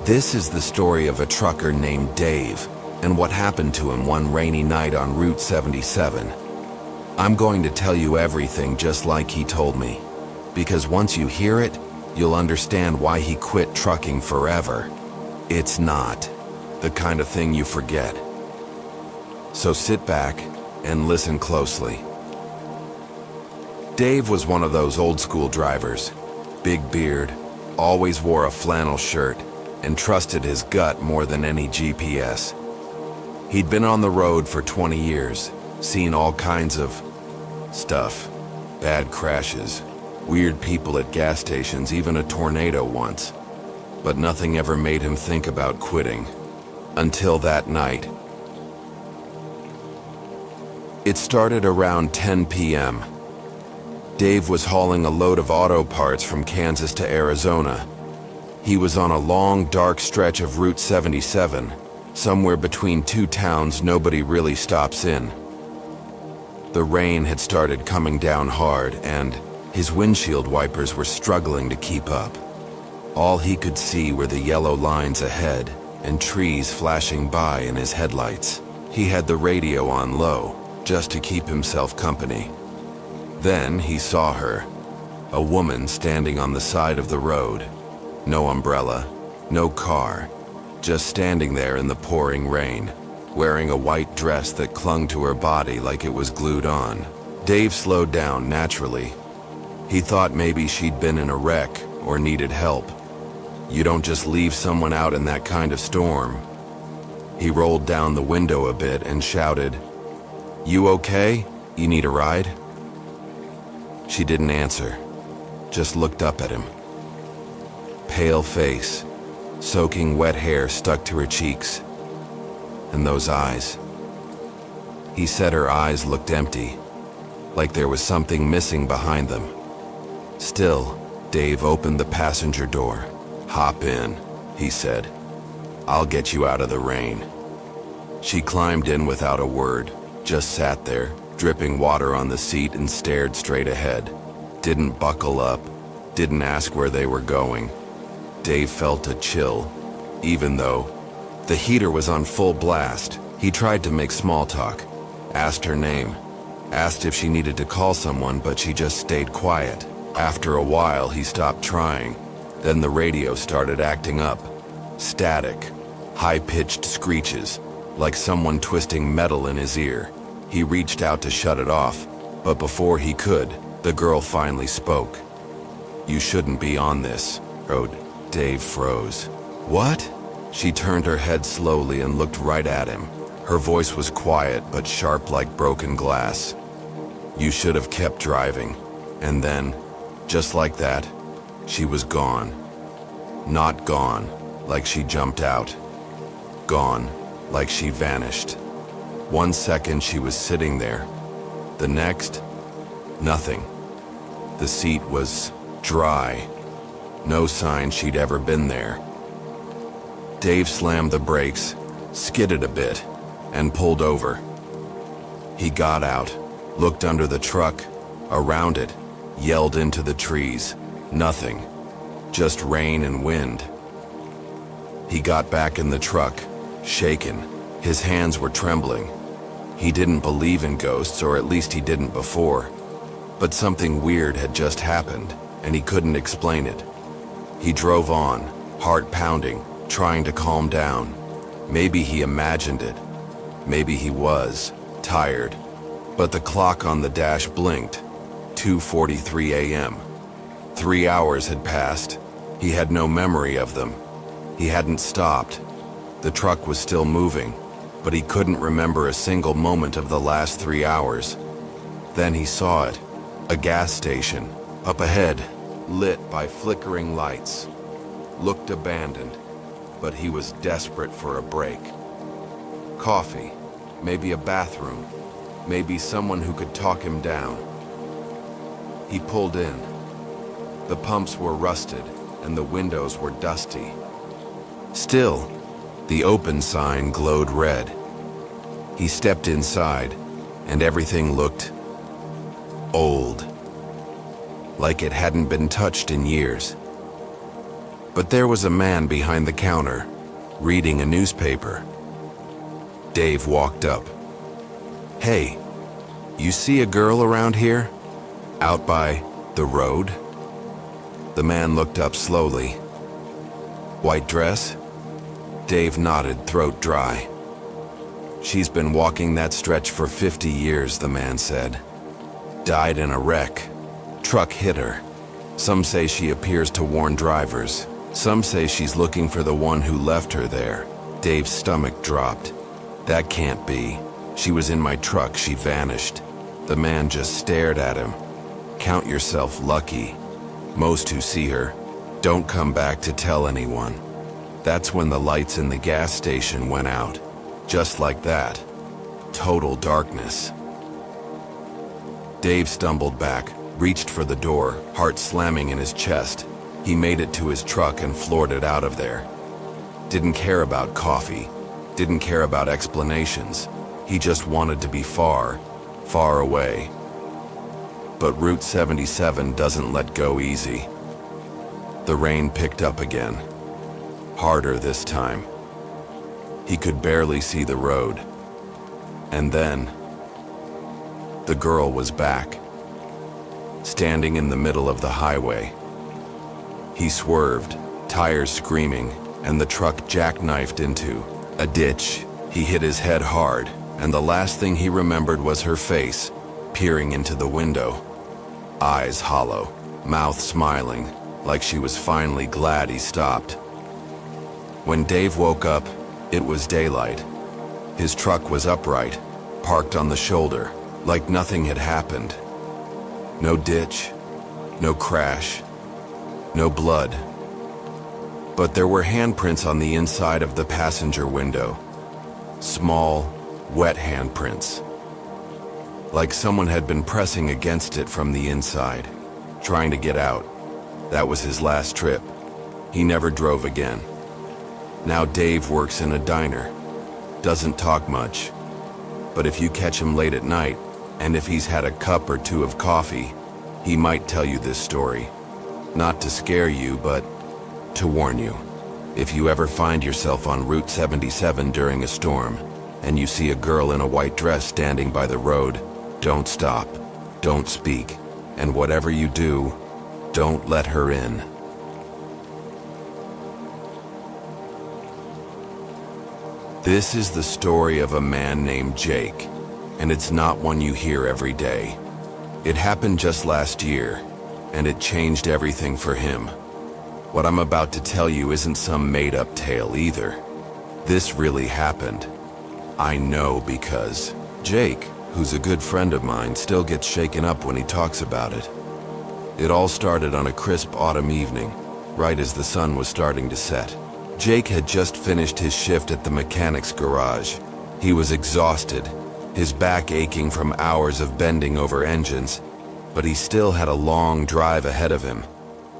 This is the story of a trucker named Dave and what happened to him one rainy night on Route 77. I'm going to tell you everything just like he told me, because once you hear it, you'll understand why he quit trucking forever. It's not the kind of thing you forget. So sit back and listen closely. Dave was one of those old school drivers. Big beard, always wore a flannel shirt, and trusted his gut more than any GPS. He'd been on the road for 20 years, seen all kinds of stuff. Bad crashes, weird people at gas stations, even a tornado once. But nothing ever made him think about quitting. Until that night. It started around 10 p.m. Dave was hauling a load of auto parts from Kansas to Arizona. He was on a long, dark stretch of Route 77, somewhere between two towns nobody really stops in. The rain had started coming down hard, and his windshield wipers were struggling to keep up. All he could see were the yellow lines ahead and trees flashing by in his headlights. He had the radio on low, just to keep himself company. Then he saw her, a woman standing on the side of the road. No umbrella, no car, just standing there in the pouring rain, wearing a white dress that clung to her body like it was glued on. Dave slowed down naturally. He thought maybe she'd been in a wreck or needed help. You don't just leave someone out in that kind of storm. He rolled down the window a bit and shouted, "You okay? You need a ride?" She didn't answer, just looked up at him. Pale face, soaking wet hair stuck to her cheeks. And those eyes. He said her eyes looked empty, like there was something missing behind them. Still, Dave opened the passenger door. "Hop in," he said. "I'll get you out of the rain." She climbed in without a word, just sat there, dripping water on the seat and stared straight ahead. Didn't buckle up, didn't ask where they were going. Dave felt a chill, even though the heater was on full blast. He tried to make small talk, asked her name, asked if she needed to call someone, but she just stayed quiet. After a while, he stopped trying. Then the radio started acting up. Static, high-pitched screeches, like someone twisting metal in his ear. He reached out to shut it off, but before he could, the girl finally spoke. "You shouldn't be on this road." Dave froze. "What?" She turned her head slowly and looked right at him. Her voice was quiet but sharp like broken glass. "You should have kept driving." And then, just like that, she was gone. Not gone, like she jumped out. Gone, like she vanished. 1 second she was sitting there. The next, nothing. The seat was dry. No sign she'd ever been there. Dave slammed the brakes, skidded a bit, and pulled over. He got out, looked under the truck, around it, yelled into the trees. Nothing. Just rain and wind. He got back in the truck, shaken. His hands were trembling. He didn't believe in ghosts, or at least he didn't before. But something weird had just happened, and he couldn't explain it. He drove on, heart pounding, trying to calm down. Maybe he imagined it. Maybe he was tired. But the clock on the dash blinked. 2:43 a.m. 3 hours had passed. He had no memory of them. He hadn't stopped. The truck was still moving, but he couldn't remember a single moment of the last 3 hours. Then he saw it, a gas station, up ahead, lit by flickering lights. Looked abandoned, but he was desperate for a break. Coffee, maybe a bathroom, maybe someone who could talk him down. He pulled in. The pumps were rusted, and the windows were dusty. Still, the open sign glowed red. He stepped inside, and everything looked old, like it hadn't been touched in years. But there was a man behind the counter, reading a newspaper. Dave walked up. "Hey, you see a girl around here? Out by the road?" The man looked up slowly. "White dress?" Dave nodded, throat dry. "She's been walking that stretch for 50 years, the man said. Died in a wreck. Truck hit her. Some say she appears to warn drivers. Some say she's looking for the one who left her there." Dave's stomach dropped. "That can't be. She was in my truck, she vanished." The man just stared at him. "Count yourself lucky. Most who see her don't come back to tell anyone." That's when the lights in the gas station went out. Just like that. Total darkness. Dave stumbled back, reached for the door, heart slamming in his chest. He made it to his truck and floored it out of there. Didn't care about coffee. Didn't care about explanations. He just wanted to be far, far away. But Route 77 doesn't let go easy. The rain picked up again. Harder this time. He could barely see the road. And then, the girl was back, standing in the middle of the highway. He swerved, tires screaming, and the truck jackknifed into a ditch. He hit his head hard, and the last thing he remembered was her face, peering into the window. Eyes hollow, mouth smiling, like she was finally glad he stopped. When Dave woke up, it was daylight. His truck was upright, parked on the shoulder, like nothing had happened. No ditch, no crash, no blood. But there were handprints on the inside of the passenger window. Small, wet handprints. Like someone had been pressing against it from the inside, trying to get out. That was his last trip. He never drove again. Now Dave works in a diner. Doesn't talk much. But if you catch him late at night, and if he's had a cup or two of coffee, he might tell you this story. Not to scare you, but to warn you. If you ever find yourself on Route 77 during a storm, and you see a girl in a white dress standing by the road, don't stop, don't speak, and whatever you do, don't let her in. This is the story of a man named Jake, and it's not one you hear every day. It happened just last year, and it changed everything for him. What I'm about to tell you isn't some made-up tale either. This really happened. I know because Jake, who's a good friend of mine, still gets shaken up when he talks about it. It all started on a crisp autumn evening, right as the sun was starting to set. Jake had just finished his shift at the mechanic's garage. He was exhausted, his back aching from hours of bending over engines, but he still had a long drive ahead of him.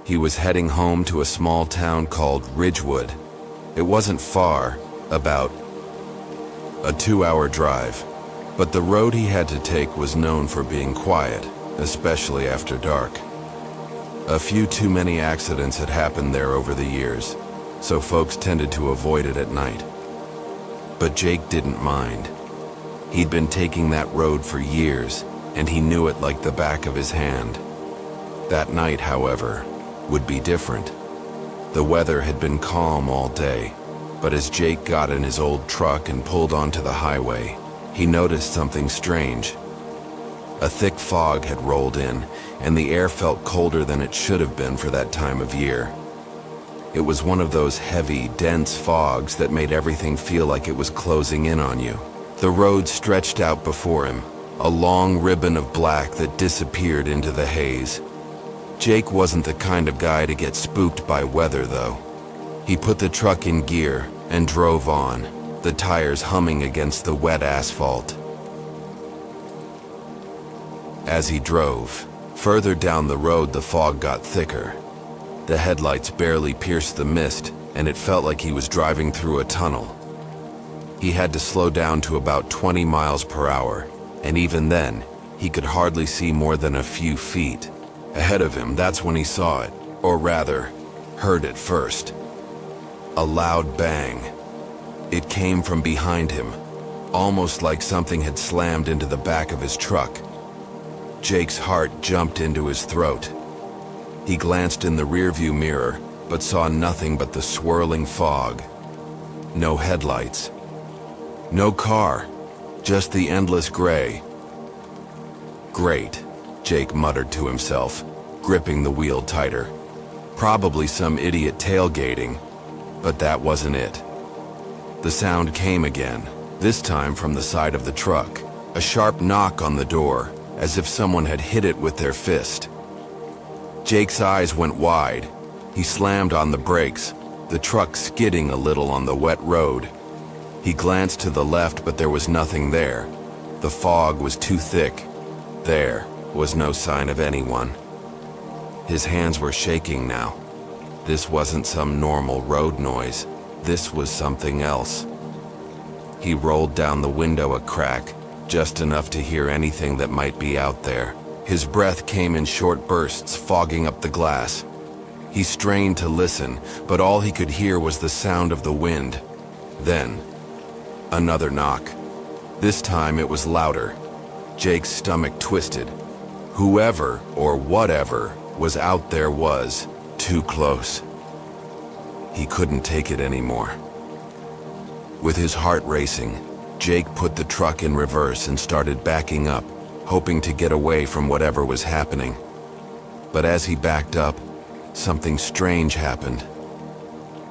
He was heading home to a small town called Ridgewood. It wasn't far, about a 2-hour drive, but the road he had to take was known for being quiet, especially after dark. A few too many accidents had happened there over the years, so folks tended to avoid it at night. But Jake didn't mind. He'd been taking that road for years, and he knew it like the back of his hand. That night, however, would be different. The weather had been calm all day, but as Jake got in his old truck and pulled onto the highway, he noticed something strange. A thick fog had rolled in, and the air felt colder than it should have been for that time of year. It was one of those heavy, dense fogs that made everything feel like it was closing in on you. The road stretched out before him, a long ribbon of black that disappeared into the haze. Jake wasn't the kind of guy to get spooked by weather, though. He put the truck in gear and drove on, the tires humming against the wet asphalt. As he drove, further down the road the fog got thicker. The headlights barely pierced the mist, and it felt like he was driving through a tunnel. He had to slow down to about 20 miles per hour, and even then, he could hardly see more than a few feet. Ahead of him, that's when he saw it, or rather, heard it first. A loud bang. It came from behind him, almost like something had slammed into the back of his truck. Jake's heart jumped into his throat. He glanced in the rearview mirror, but saw nothing but the swirling fog. No headlights. No car, just the endless gray. Great, Jake muttered to himself, gripping the wheel tighter. Probably some idiot tailgating, but that wasn't it. The sound came again, this time from the side of the truck. A sharp knock on the door, as if someone had hit it with their fist. Jake's eyes went wide. He slammed on the brakes, the truck skidding a little on the wet road. He glanced to the left, but there was nothing there. The fog was too thick. There was no sign of anyone. His hands were shaking now. This wasn't some normal road noise. This was something else. He rolled down the window a crack, just enough to hear anything that might be out there. His breath came in short bursts, fogging up the glass. He strained to listen, but all he could hear was the sound of the wind. Then, another knock. This time it was louder. Jake's stomach twisted. Whoever or whatever was out there was too close. He couldn't take it anymore. With his heart racing, Jake put the truck in reverse and started backing up, hoping to get away from whatever was happening. But as he backed up, something strange happened.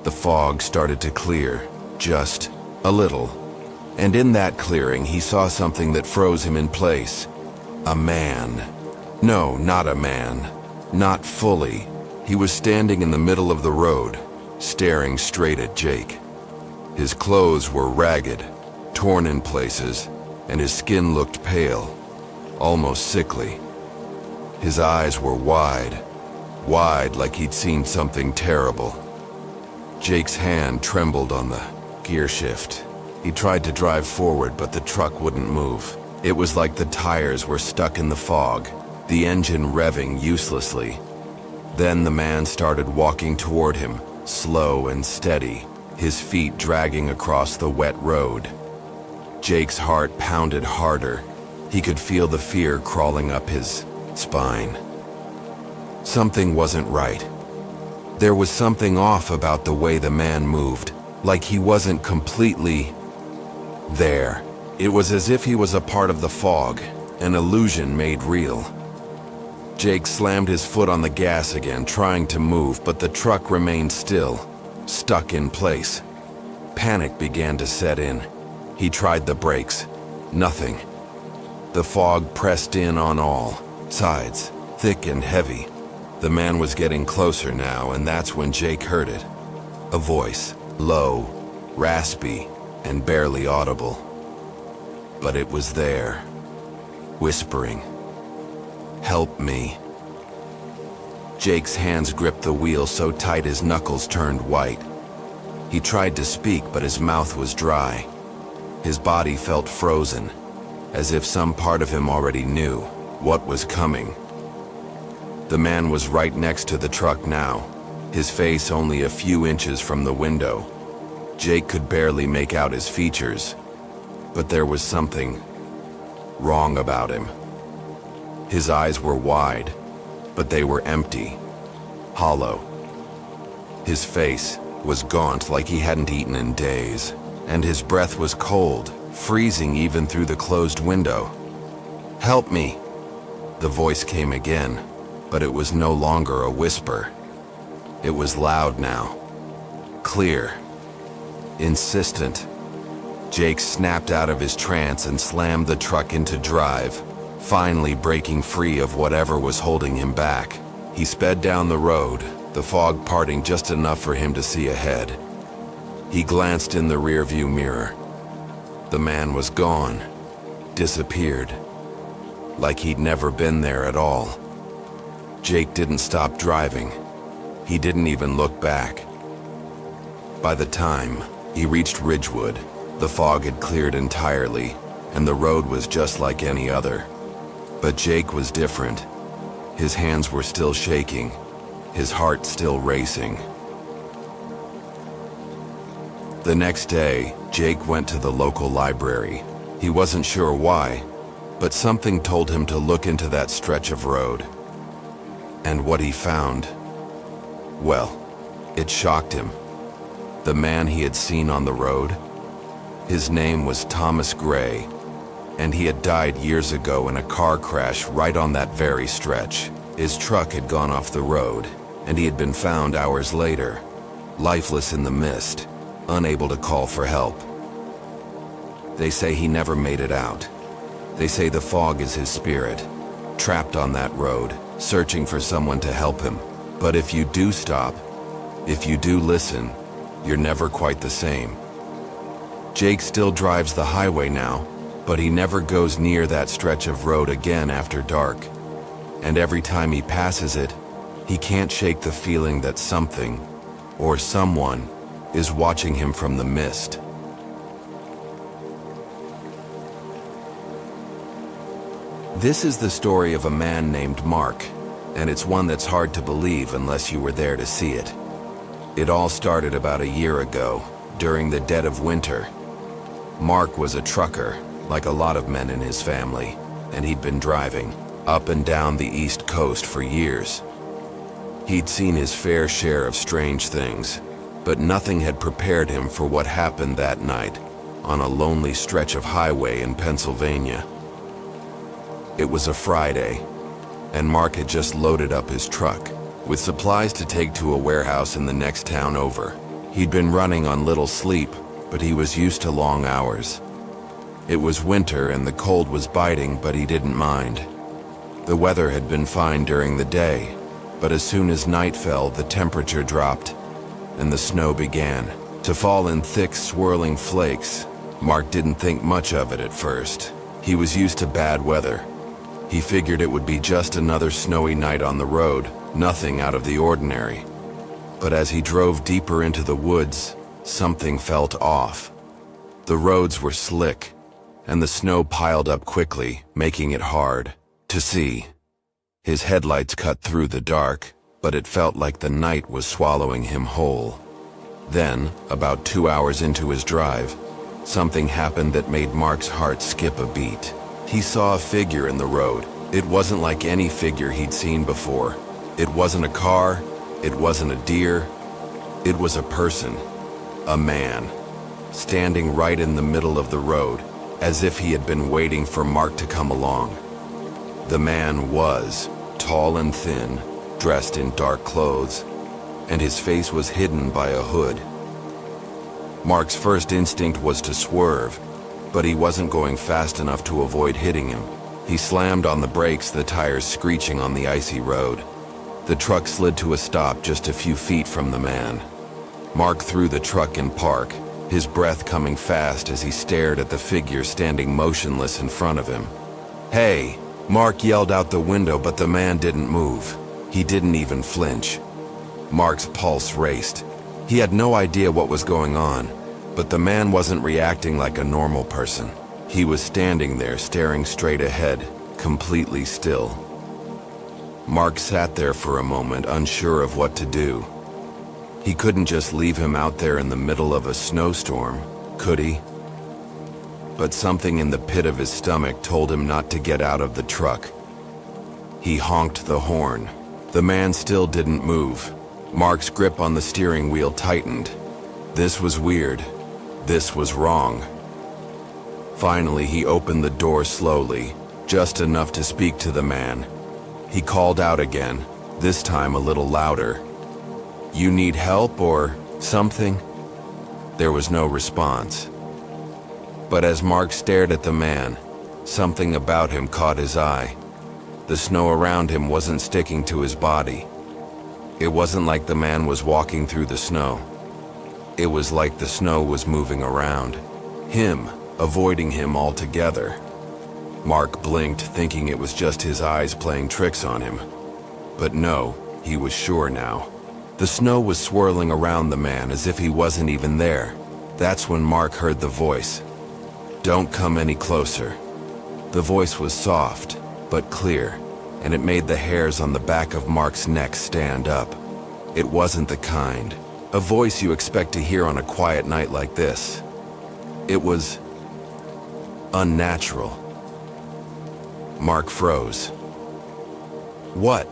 The fog started to clear, just a little. And in that clearing, he saw something that froze him in place. A man. No, not a man. Not fully. He was standing in the middle of the road, staring straight at Jake. His clothes were ragged, torn in places, and his skin looked pale, almost sickly. His eyes were wide like he'd seen something terrible. Jake's hand trembled on the gear shift. He tried to drive forward, but the truck wouldn't move. It was like the tires were stuck in the fog, the engine revving uselessly. Then the man started walking toward him, slow and steady, his feet dragging across the wet road. Jake's heart pounded harder. He could feel the fear crawling up his spine. Something wasn't right. There was something off about the way the man moved, like he wasn't completely there. It was as if he was a part of the fog, an illusion made real. Jake slammed his foot on the gas again, trying to move, but the truck remained still, stuck in place. Panic began to set in. He tried the brakes. Nothing. The fog pressed in on all sides, thick and heavy. The man was getting closer now, and that's when Jake heard it. A voice, low, raspy, and barely audible. But it was there, whispering, "Help me." Jake's hands gripped the wheel so tight his knuckles turned white. He tried to speak, but his mouth was dry. His body felt frozen, as if some part of him already knew what was coming. The man was right next to the truck now, his face only a few inches from the window. Jake could barely make out his features, but there was something wrong about him. His eyes were wide, but they were empty, hollow. His face was gaunt like he hadn't eaten in days, and his breath was cold, freezing even through the closed window. "Help me!" The voice came again, but it was no longer a whisper. It was loud now, clear, insistent. Jake snapped out of his trance and slammed the truck into drive, finally breaking free of whatever was holding him back. He sped down the road, the fog parting just enough for him to see ahead. He glanced in the rearview mirror. The man was gone, disappeared, like he'd never been there at all. Jake didn't stop driving. He didn't even look back. By the time he reached Ridgewood, the fog had cleared entirely, and the road was just like any other. But Jake was different. His hands were still shaking, his heart still racing. The next day, Jake went to the local library. He wasn't sure why, but something told him to look into that stretch of road. And what he found, well, it shocked him. The man he had seen on the road, his name was Thomas Gray, and he had died years ago in a car crash right on that very stretch. His truck had gone off the road, and he had been found hours later, lifeless in the mist, unable to call for help. They say he never made it out. They say the fog is his spirit, trapped on that road, searching for someone to help him. But if you do stop, if you do listen, you're never quite the same. Jake still drives the highway now, but he never goes near that stretch of road again after dark. And every time he passes it, he can't shake the feeling that something, or someone, is watching him from the mist. This is the story of a man named Mark, and it's one that's hard to believe unless you were there to see it. It all started about a year ago, during the dead of winter. Mark was a trucker, like a lot of men in his family, and he'd been driving up and down the East Coast for years. He'd seen his fair share of strange things, but nothing had prepared him for what happened that night on a lonely stretch of highway in Pennsylvania. It was a Friday, and Mark had just loaded up his truck with supplies to take to a warehouse in the next town over. He'd been running on little sleep, but he was used to long hours. It was winter and the cold was biting, but he didn't mind. The weather had been fine during the day, but as soon as night fell, the temperature dropped, and the snow began to fall in thick, swirling flakes. Mark didn't think much of it at first. He was used to bad weather. He figured it would be just another snowy night on the road, nothing out of the ordinary. But as he drove deeper into the woods, something felt off. The roads were slick, and the snow piled up quickly, making it hard to see. His headlights cut through the dark, but it felt like the night was swallowing him whole. Then, about 2 hours into his drive, something happened that made Mark's heart skip a beat. He saw a figure in the road. It wasn't like any figure he'd seen before. It wasn't a car, it wasn't a deer. It was a person, a man, standing right in the middle of the road, as if he had been waiting for Mark to come along. The man was tall and thin, dressed in dark clothes, and his face was hidden by a hood. Mark's first instinct was to swerve, but he wasn't going fast enough to avoid hitting him. He slammed on the brakes, the tires screeching on the icy road. The truck slid to a stop just a few feet from the man. Mark threw the truck in park, his breath coming fast as he stared at the figure standing motionless in front of him. "Hey!" Mark yelled out the window, but the man didn't move. He didn't even flinch. Mark's pulse raced. He had no idea what was going on, but the man wasn't reacting like a normal person. He was standing there, staring straight ahead, completely still. Mark sat there for a moment, unsure of what to do. He couldn't just leave him out there in the middle of a snowstorm, could he? But something in the pit of his stomach told him not to get out of the truck. He honked the horn. The man still didn't move. Mark's grip on the steering wheel tightened. This was weird. This was wrong. Finally, he opened the door slowly, just enough to speak to the man. He called out again, this time a little louder. "You need help or something?" There was no response. But as Mark stared at the man, something about him caught his eye. The snow around him wasn't sticking to his body. It wasn't like the man was walking through the snow. It was like the snow was moving around him, avoiding him altogether. Mark blinked, thinking it was just his eyes playing tricks on him. But no, he was sure now. The snow was swirling around the man as if he wasn't even there. That's when Mark heard the voice. "Don't come any closer." The voice was soft, but clear, and it made the hairs on the back of Mark's neck stand up. It wasn't the kind A voice you expect to hear on a quiet night like this. It was unnatural. Mark froze. What?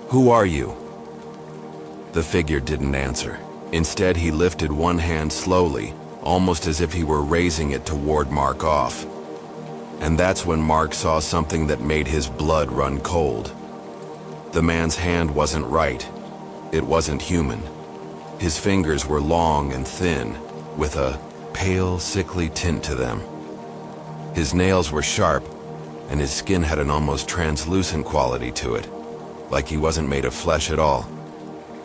Who are you? The figure didn't answer. Instead, he lifted one hand slowly, almost as if he were raising it to ward Mark off. And that's when Mark saw something that made his blood run cold. The man's hand wasn't right. It wasn't human. His fingers were long and thin, with a pale, sickly tint to them. His nails were sharp, and his skin had an almost translucent quality to it, like he wasn't made of flesh at all,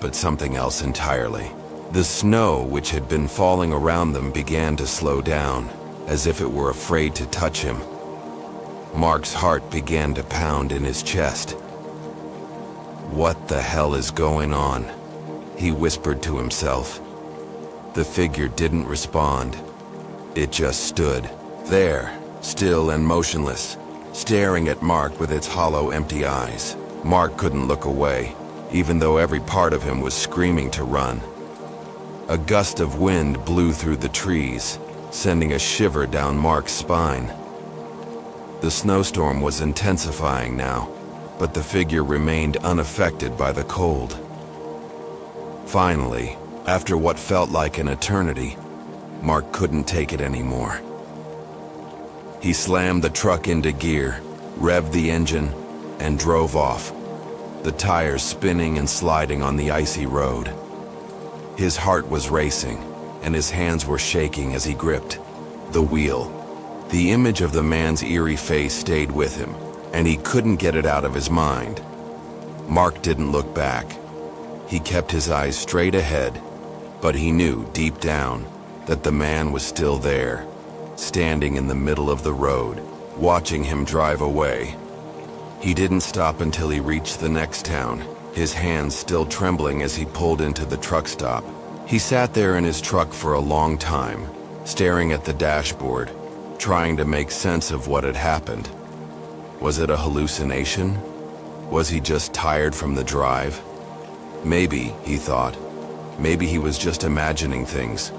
but something else entirely. The snow, which had been falling around them, began to slow down, as if it were afraid to touch him. Mark's heart began to pound in his chest. What the hell is going on? He whispered to himself. The figure didn't respond. It just stood there, still and motionless, staring at Mark with its hollow, empty eyes. Mark couldn't look away, even though every part of him was screaming to run. A gust of wind blew through the trees, sending a shiver down Mark's spine. The snowstorm was intensifying now, but the figure remained unaffected by the cold. Finally, after what felt like an eternity, Mark couldn't take it anymore. He slammed the truck into gear, revved the engine, and drove off, the tires spinning and sliding on the icy road. His heart was racing, and his hands were shaking as he gripped the wheel. The image of the man's eerie face stayed with him, and he couldn't get it out of his mind. Mark didn't look back. He kept his eyes straight ahead, but he knew deep down that the man was still there, standing in the middle of the road, watching him drive away. He didn't stop until he reached the next town, his hands still trembling as he pulled into the truck stop. He sat there in his truck for a long time, staring at the dashboard, trying to make sense of what had happened. Was it a hallucination? Was he just tired from the drive? Maybe, he thought, maybe he was just imagining things.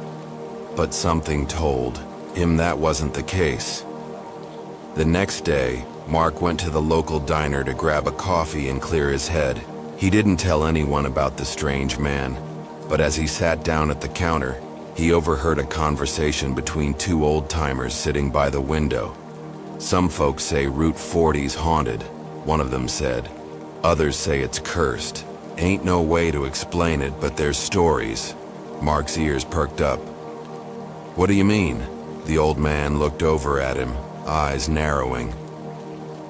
But something told him that wasn't the case. The next day, Mark went to the local diner to grab a coffee and clear his head. He didn't tell anyone about the strange man, but as he sat down at the counter, he overheard a conversation between two old-timers sitting by the window. Some folks say Route 40's haunted, one of them said. Others say it's cursed. Ain't no way to explain it, but there's stories. Mark's ears perked up. What do you mean? The old man looked over at him, eyes narrowing.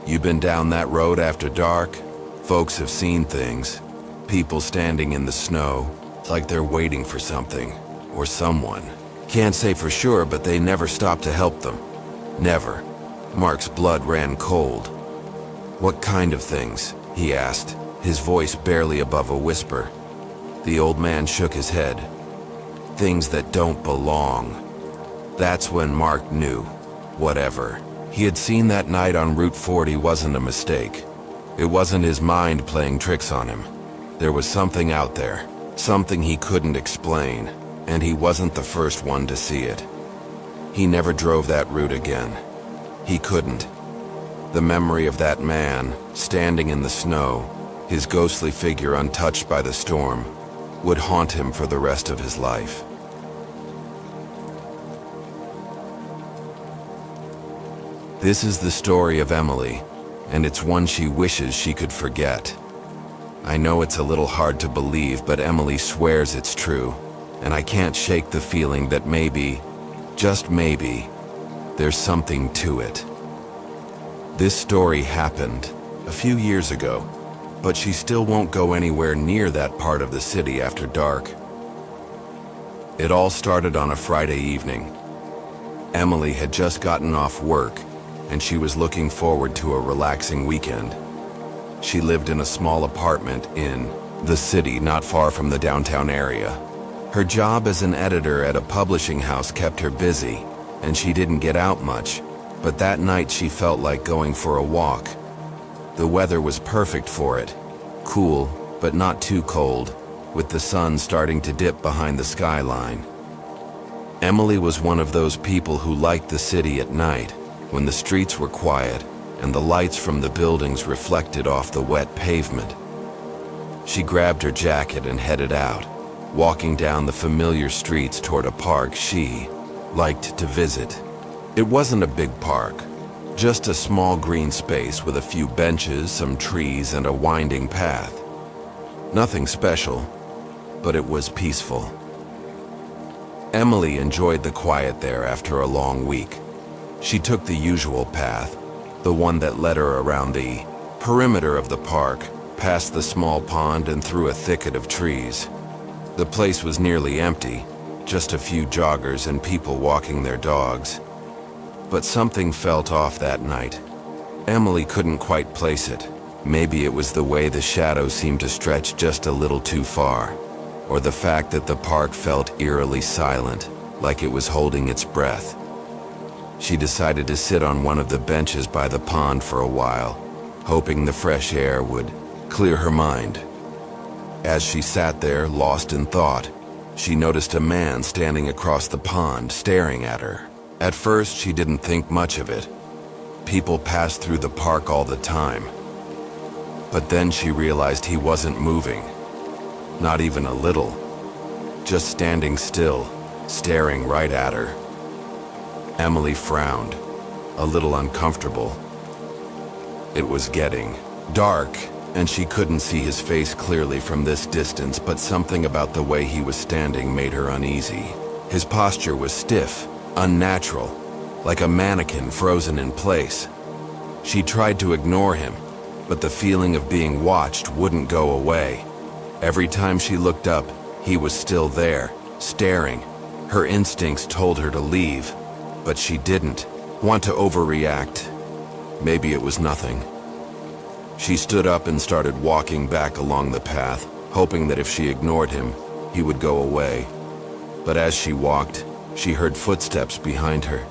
You been down that road after dark? Folks have seen things. People standing in the snow, like they're waiting for something, or someone. Can't say for sure, but they never stopped to help them. Never. Mark's blood ran cold. What kind of things? He asked, his voice barely above a whisper. The old man shook his head. Things that don't belong. That's when Mark knew. Whatever he had seen that night on Route 40 wasn't a mistake. It wasn't his mind playing tricks on him. There was something out there, something he couldn't explain, and he wasn't the first one to see it. He never drove that route again. He couldn't. The memory of that man, standing in the snow, his ghostly figure untouched by the storm, would haunt him for the rest of his life. This is the story of Emily, and it's one she wishes she could forget. I know it's a little hard to believe, but Emily swears it's true, and I can't shake the feeling that maybe, just maybe, there's something to it. This story happened a few years ago, but she still won't go anywhere near that part of the city after dark. It all started on a Friday evening. Emily had just gotten off work, and she was looking forward to a relaxing weekend. She lived in a small apartment in the city not far from the downtown area. Her job as an editor at a publishing house kept her busy, and she didn't get out much, but that night she felt like going for a walk. The weather was perfect for it. Cool, but not too cold. with the sun starting to dip behind the skyline. Emily was one of those people who liked the city at night, when the streets were quiet and the lights from the buildings reflected off the wet pavement. She grabbed her jacket and headed out, walking down the familiar streets toward a park she liked to visit. It wasn't a big park, just a small green space with a few benches, some trees, and a winding path. Nothing special, but it was peaceful. Emily enjoyed the quiet there after a long week. She took the usual path, the one that led her around the perimeter of the park, past the small pond and through a thicket of trees. The place was nearly empty, just a few joggers and people walking their dogs. But something felt off that night. Emily couldn't quite place it. Maybe it was the way the shadows seemed to stretch just a little too far, or the fact that the park felt eerily silent, like it was holding its breath. She decided to sit on one of the benches by the pond for a while, hoping the fresh air would clear her mind. As she sat there, lost in thought, she noticed a man standing across the pond, staring at her. At first, she didn't think much of it. People passed through the park all the time. But then she realized he wasn't moving. Not even a little. Just standing still, staring right at her. Emily frowned, a little uncomfortable. It was getting dark, and she couldn't see his face clearly from this distance, but something about the way he was standing made her uneasy. His posture was stiff, unnatural, like a mannequin frozen in place. She tried to ignore him, but the feeling of being watched wouldn't go away. Every time she looked up, he was still there, staring. Her instincts told her to leave, but she didn't want to overreact. Maybe it was nothing. She stood up and started walking back along the path, hoping that if she ignored him, he would go away. But as she walked, she heard footsteps behind her.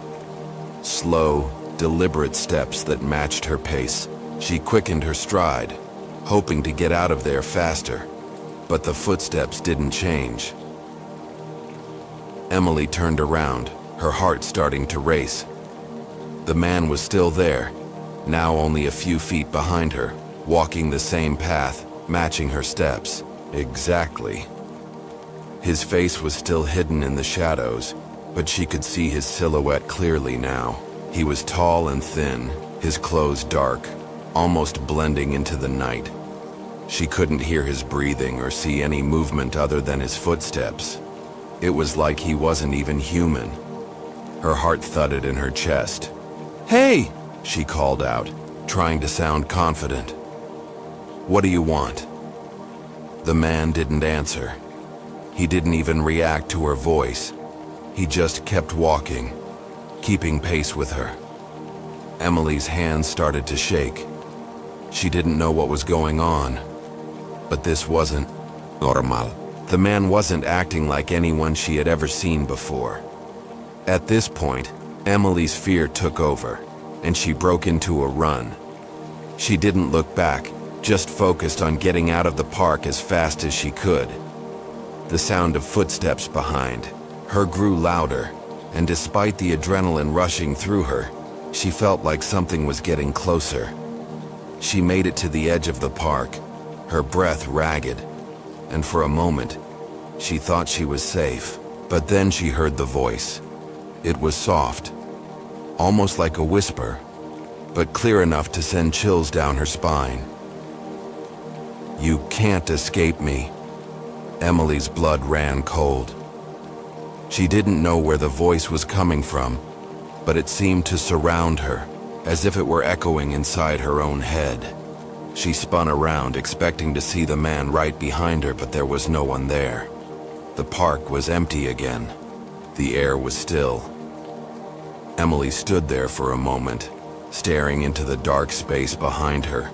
Slow, deliberate steps that matched her pace. She quickened her stride, hoping to get out of there faster, but the footsteps didn't change. Emily turned around, her heart starting to race. The man was still there, now only a few feet behind her, walking the same path, matching her steps. Exactly. His face was still hidden in the shadows, but she could see his silhouette clearly now. He was tall and thin, his clothes dark, almost blending into the night. She couldn't hear his breathing or see any movement other than his footsteps. It was like he wasn't even human. Her heart thudded in her chest. "Hey!" she called out, trying to sound confident. "What do you want?" The man didn't answer. He didn't even react to her voice. He just kept walking, keeping pace with her. Emily's hands started to shake. She didn't know what was going on, but this wasn't normal. The man wasn't acting like anyone she had ever seen before. At this point, Emily's fear took over, and she broke into a run. She didn't look back, just focused on getting out of the park as fast as she could. The sound of footsteps behind her grew louder, and despite the adrenaline rushing through her, she felt like something was getting closer. She made it to the edge of the park, her breath ragged, and for a moment, she thought she was safe. But then she heard the voice. It was soft, almost like a whisper, but clear enough to send chills down her spine. "You can't escape me." Emily's blood ran cold. She didn't know where the voice was coming from, but it seemed to surround her, as if it were echoing inside her own head. She spun around, expecting to see the man right behind her, but there was no one there. The park was empty again. The air was still. Emily stood there for a moment, staring into the dark space behind her,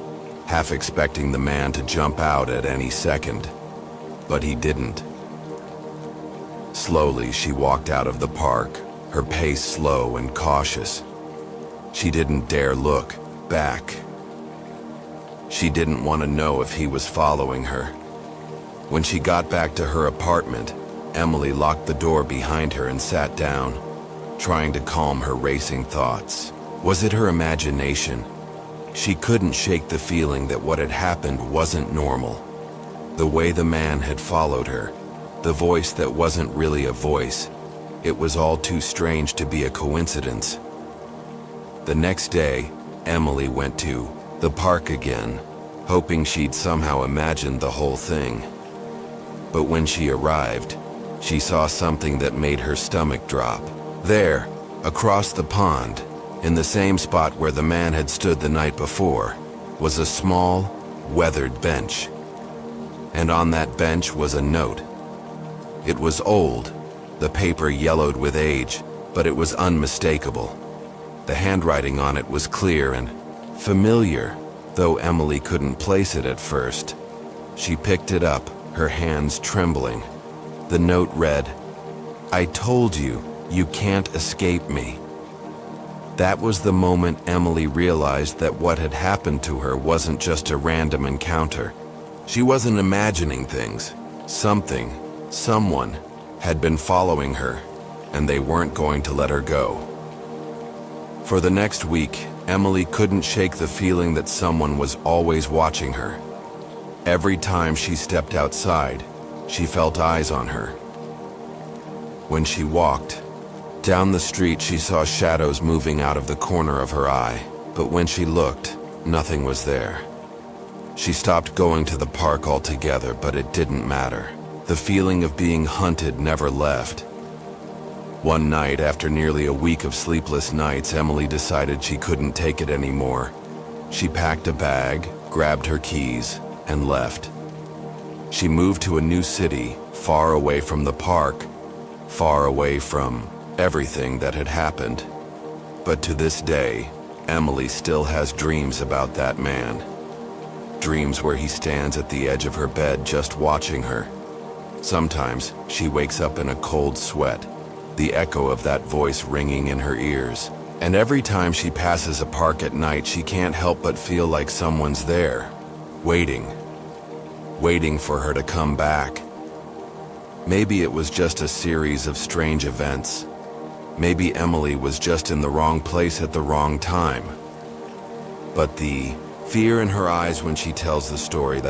half expecting the man to jump out at any second. But he didn't. Slowly, she walked out of the park, her pace slow and cautious. She didn't dare look back. She didn't want to know if he was following her. When she got back to her apartment, Emily locked the door behind her and sat down, trying to calm her racing thoughts. Was it her imagination? She couldn't shake the feeling that what had happened wasn't normal. The way the man had followed her, the voice that wasn't really a voice, it was all too strange to be a coincidence. The next day, Emily went to the park again, hoping she'd somehow imagined the whole thing. But when she arrived, she saw something that made her stomach drop. There, across the pond, in the same spot where the man had stood the night before, was a small, weathered bench. And on that bench was a note. It was old, the paper yellowed with age, but it was unmistakable. The handwriting on it was clear and familiar, though Emily couldn't place it at first. She picked it up, her hands trembling. The note read, "I told you, you can't escape me." That was the moment Emily realized that what had happened to her wasn't just a random encounter. She wasn't imagining things. Something, someone, had been following her, and they weren't going to let her go. For the next week, Emily couldn't shake the feeling that someone was always watching her. Every time she stepped outside, she felt eyes on her. When she walked down the street, she saw shadows moving out of the corner of her eye, but when she looked, nothing was there. She stopped going to the park altogether, but it didn't matter. The feeling of being hunted never left. One night, after nearly a week of sleepless nights, Emily decided she couldn't take it anymore. She packed a bag, grabbed her keys, and left. She moved to a new city, far away from the park, far away from everything that had happened. But to this day, Emily still has dreams about that man. Dreams where he stands at the edge of her bed just watching her. Sometimes she wakes up in a cold sweat, the echo of that voice ringing in her ears. And every time she passes a park at night, she can't help but feel like someone's there, waiting for her to come back. Maybe it was just a series of strange events. Maybe Emily was just in the wrong place at the wrong time. But the fear in her eyes when she tells the story,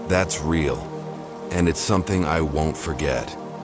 that's real, and it's something I won't forget.